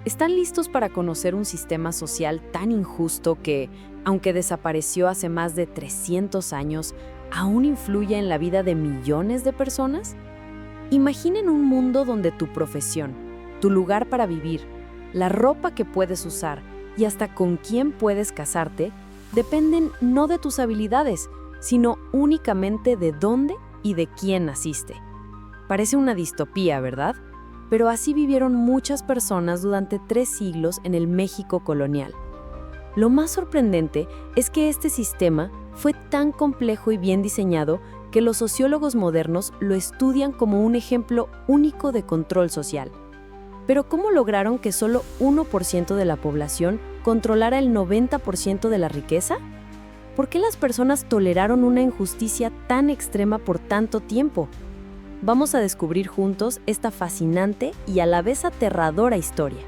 ¿Están listos para conocer un sistema social tan injusto que, aunque desapareció hace más de 300 años, aún influye en la vida de millones de personas? Imaginen un mundo donde tu profesión, tu lugar para vivir, la ropa que puedes usar y hasta con quién puedes casarte dependen no de tus habilidades, sino únicamente de dónde y de quién naciste. Parece una distopía, ¿verdad? Pero así vivieron muchas personas durante 3 siglos en el México colonial. Lo más sorprendente es que este sistema fue tan complejo y bien diseñado que los sociólogos modernos lo estudian como un ejemplo único de control social. Pero ¿cómo lograron que solo 1% de la población controlara el 90% de la riqueza? ¿Por qué las personas toleraron una injusticia tan extrema por tanto tiempo? Vamos a descubrir juntos esta fascinante y a la vez aterradora historia.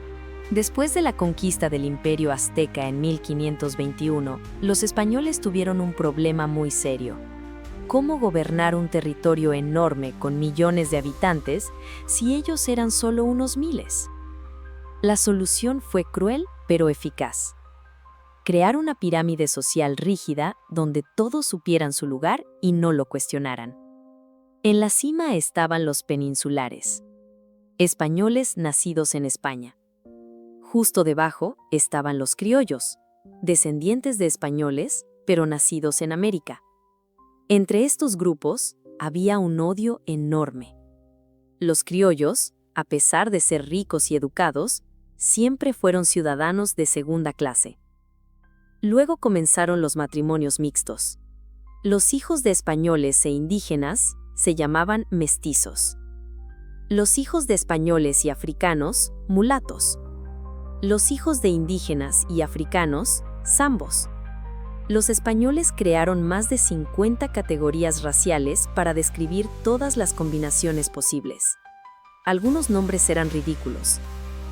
Después de la conquista del Imperio Azteca en 1521, los españoles tuvieron un problema muy serio. ¿Cómo gobernar un territorio enorme con millones de habitantes si ellos eran solo unos miles? La solución fue cruel pero eficaz. Crear una pirámide social rígida donde todos supieran su lugar y no lo cuestionaran. En la cima estaban los peninsulares, españoles nacidos en España. Justo debajo estaban los criollos, descendientes de españoles, pero nacidos en América. Entre estos grupos había un odio enorme. Los criollos, a pesar de ser ricos y educados, siempre fueron ciudadanos de segunda clase. Luego comenzaron los matrimonios mixtos. Los hijos de españoles e indígenas se llamaban mestizos. Los hijos de españoles y africanos, mulatos. Los hijos de indígenas y africanos, zambos. Los españoles crearon más de 50 categorías raciales para describir todas las combinaciones posibles. Algunos nombres eran ridículos,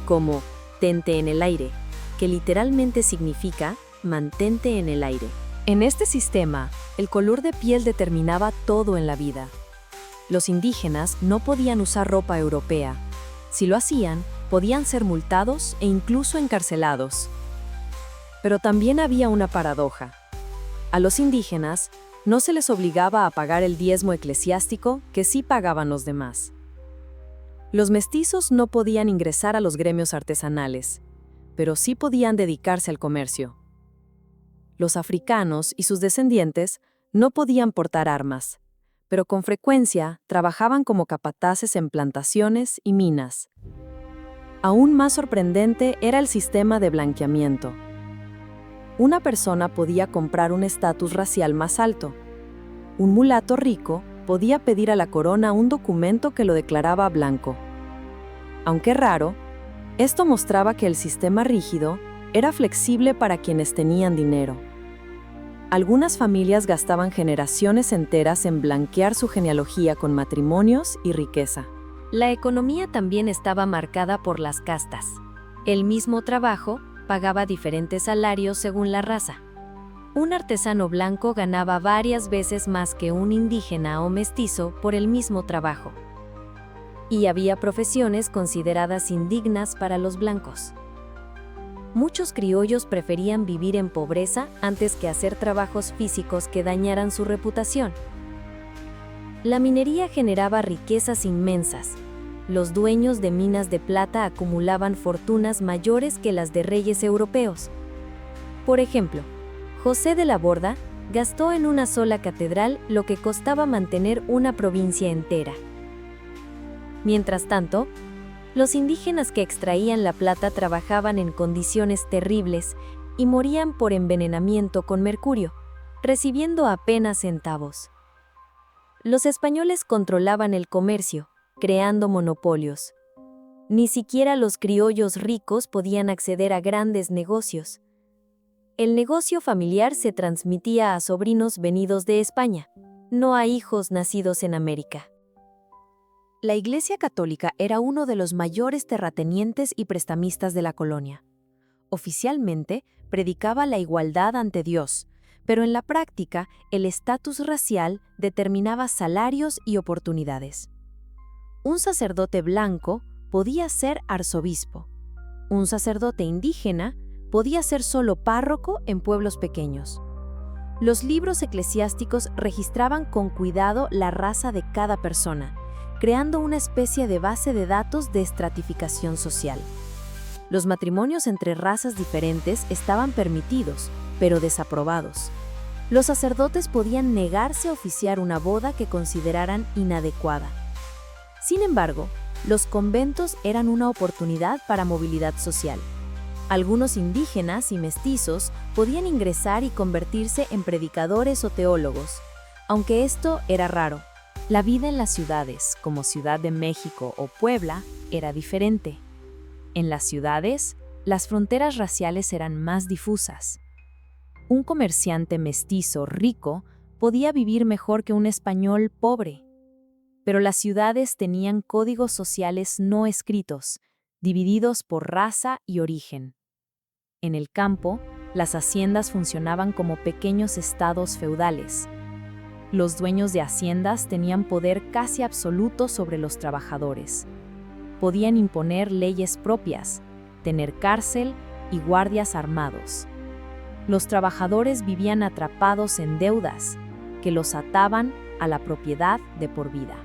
como tente en el aire, que literalmente significa mantente en el aire. En este sistema, el color de piel determinaba todo en la vida. Los indígenas no podían usar ropa europea. Si lo hacían, podían ser multados e incluso encarcelados. Pero también había una paradoja. A los indígenas no se les obligaba a pagar el diezmo eclesiástico que sí pagaban los demás. Los mestizos no podían ingresar a los gremios artesanales, pero sí podían dedicarse al comercio. Los africanos y sus descendientes no podían portar armas, pero con frecuencia trabajaban como capataces en plantaciones y minas. Aún más sorprendente era el sistema de blanqueamiento. Una persona podía comprar un estatus racial más alto. Un mulato rico podía pedir a la corona un documento que lo declaraba blanco. Aunque raro, esto mostraba que el sistema rígido era flexible para quienes tenían dinero. Algunas familias gastaban generaciones enteras en blanquear su genealogía con matrimonios y riqueza. La economía también estaba marcada por las castas. El mismo trabajo pagaba diferentes salarios según la raza. Un artesano blanco ganaba varias veces más que un indígena o mestizo por el mismo trabajo. Y había profesiones consideradas indignas para los blancos. Muchos criollos preferían vivir en pobreza antes que hacer trabajos físicos que dañaran su reputación. La minería generaba riquezas inmensas. Los dueños de minas de plata acumulaban fortunas mayores que las de reyes europeos. Por ejemplo, José de la Borda gastó en una sola catedral lo que costaba mantener una provincia entera. Mientras tanto, los indígenas que extraían la plata trabajaban en condiciones terribles y morían por envenenamiento con mercurio, recibiendo apenas centavos. Los españoles controlaban el comercio, creando monopolios. Ni siquiera los criollos ricos podían acceder a grandes negocios. El negocio familiar se transmitía a sobrinos venidos de España, no a hijos nacidos en América. La Iglesia Católica era uno de los mayores terratenientes y prestamistas de la colonia. Oficialmente, predicaba la igualdad ante Dios, pero en la práctica, el estatus racial determinaba salarios y oportunidades. Un sacerdote blanco podía ser arzobispo. Un sacerdote indígena podía ser solo párroco en pueblos pequeños. Los libros eclesiásticos registraban con cuidado la raza de cada persona, creando una especie de base de datos de estratificación social. Los matrimonios entre razas diferentes estaban permitidos, pero desaprobados. Los sacerdotes podían negarse a oficiar una boda que consideraran inadecuada. Sin embargo, los conventos eran una oportunidad para movilidad social. Algunos indígenas y mestizos podían ingresar y convertirse en predicadores o teólogos, aunque esto era raro. La vida en las ciudades, como Ciudad de México o Puebla, era diferente. En las ciudades, las fronteras raciales eran más difusas. Un comerciante mestizo rico podía vivir mejor que un español pobre. Pero las ciudades tenían códigos sociales no escritos, divididos por raza y origen. En el campo, las haciendas funcionaban como pequeños estados feudales. Los dueños de haciendas tenían poder casi absoluto sobre los trabajadores. Podían imponer leyes propias, tener cárcel y guardias armados. Los trabajadores vivían atrapados en deudas que los ataban a la propiedad de por vida.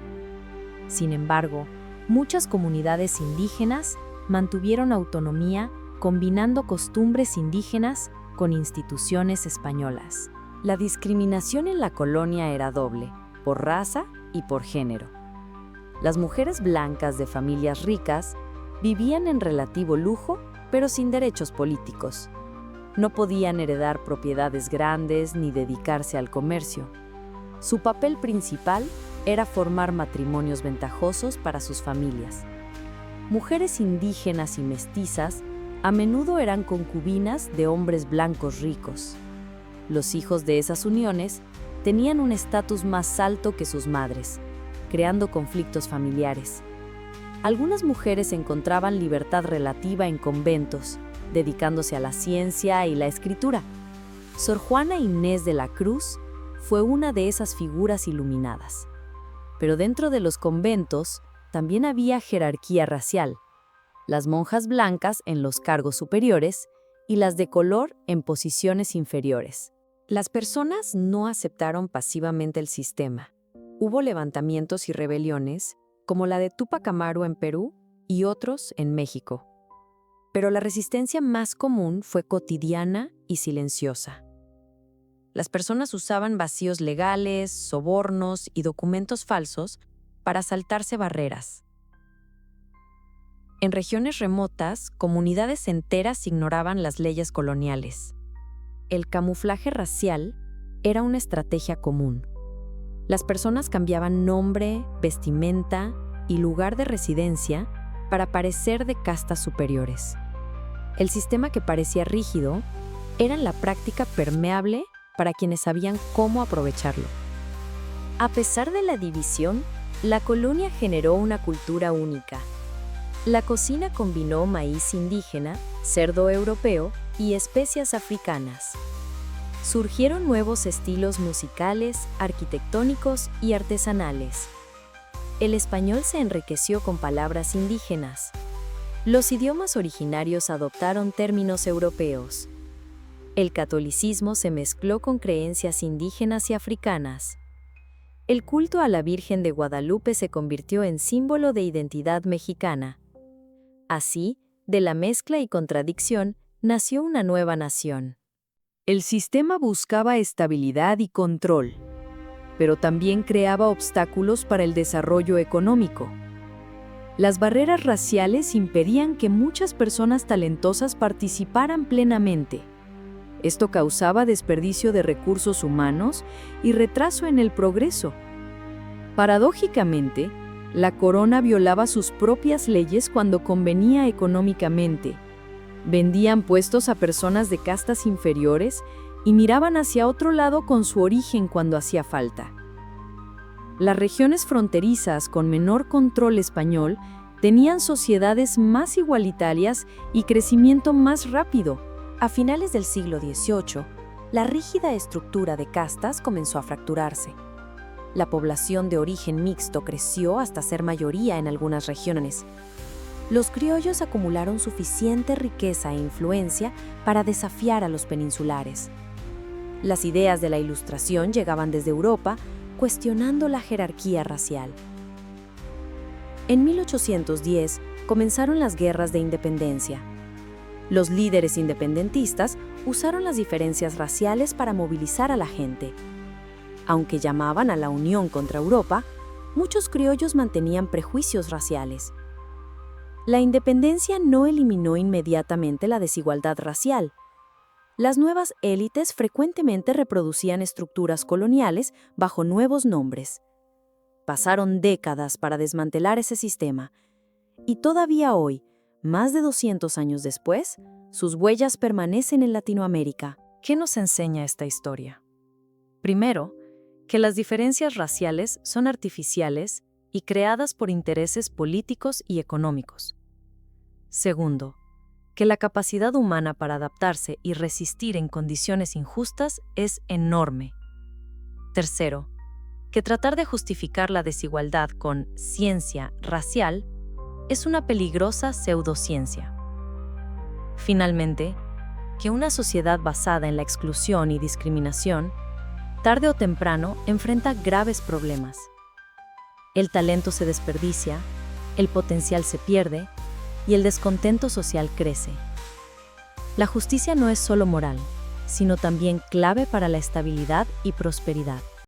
Sin embargo, muchas comunidades indígenas mantuvieron autonomía combinando costumbres indígenas con instituciones españolas. La discriminación en la colonia era doble, por raza y por género. Las mujeres blancas de familias ricas vivían en relativo lujo, pero sin derechos políticos. No podían heredar propiedades grandes ni dedicarse al comercio. Su papel principal era formar matrimonios ventajosos para sus familias. Mujeres indígenas y mestizas a menudo eran concubinas de hombres blancos ricos. Los hijos de esas uniones tenían un estatus más alto que sus madres, creando conflictos familiares. Algunas mujeres encontraban libertad relativa en conventos, dedicándose a la ciencia y la escritura. Sor Juana Inés de la Cruz fue una de esas figuras iluminadas. Pero dentro de los conventos también había jerarquía racial, las monjas blancas en los cargos superiores y las de color en posiciones inferiores. Las personas no aceptaron pasivamente el sistema. Hubo levantamientos y rebeliones, como la de Túpac Amaru en Perú y otros en México. Pero la resistencia más común fue cotidiana y silenciosa. Las personas usaban vacíos legales, sobornos y documentos falsos para saltarse barreras. En regiones remotas, comunidades enteras ignoraban las leyes coloniales. El camuflaje racial era una estrategia común. Las personas cambiaban nombre, vestimenta y lugar de residencia para parecer de castas superiores. El sistema que parecía rígido era en la práctica permeable para quienes sabían cómo aprovecharlo. A pesar de la división, la colonia generó una cultura única. La cocina combinó maíz indígena, cerdo europeo y especias africanas. Surgieron nuevos estilos musicales, arquitectónicos y artesanales. El español se enriqueció con palabras indígenas. Los idiomas originarios adoptaron términos europeos. El catolicismo se mezcló con creencias indígenas y africanas. El culto a la Virgen de Guadalupe se convirtió en símbolo de identidad mexicana. Así, de la mezcla y contradicción, nació una nueva nación. El sistema buscaba estabilidad y control, pero también creaba obstáculos para el desarrollo económico. Las barreras raciales impedían que muchas personas talentosas participaran plenamente. Esto causaba desperdicio de recursos humanos y retraso en el progreso. Paradójicamente, la corona violaba sus propias leyes cuando convenía económicamente. Vendían puestos a personas de castas inferiores y miraban hacia otro lado con su origen cuando hacía falta. Las regiones fronterizas con menor control español tenían sociedades más igualitarias y crecimiento más rápido. A finales del siglo XVIII, la rígida estructura de castas comenzó a fracturarse. La población de origen mixto creció hasta ser mayoría en algunas regiones. Los criollos acumularon suficiente riqueza e influencia para desafiar a los peninsulares. Las ideas de la Ilustración llegaban desde Europa, cuestionando la jerarquía racial. En 1810 comenzaron las guerras de independencia. Los líderes independentistas usaron las diferencias raciales para movilizar a la gente. Aunque llamaban a la unión contra Europa, muchos criollos mantenían prejuicios raciales. La independencia no eliminó inmediatamente la desigualdad racial. Las nuevas élites frecuentemente reproducían estructuras coloniales bajo nuevos nombres. Pasaron décadas para desmantelar ese sistema, y todavía hoy, más de 200 años después, sus huellas permanecen en Latinoamérica. ¿Qué nos enseña esta historia? Primero, que las diferencias raciales son artificiales y creadas por intereses políticos y económicos. Segundo, que la capacidad humana para adaptarse y resistir en condiciones injustas es enorme. Tercero, que tratar de justificar la desigualdad con ciencia racial es una peligrosa pseudociencia. Finalmente, que una sociedad basada en la exclusión y discriminación, tarde o temprano, enfrenta graves problemas. El talento se desperdicia, el potencial se pierde y el descontento social crece. La justicia no es solo moral, sino también clave para la estabilidad y prosperidad.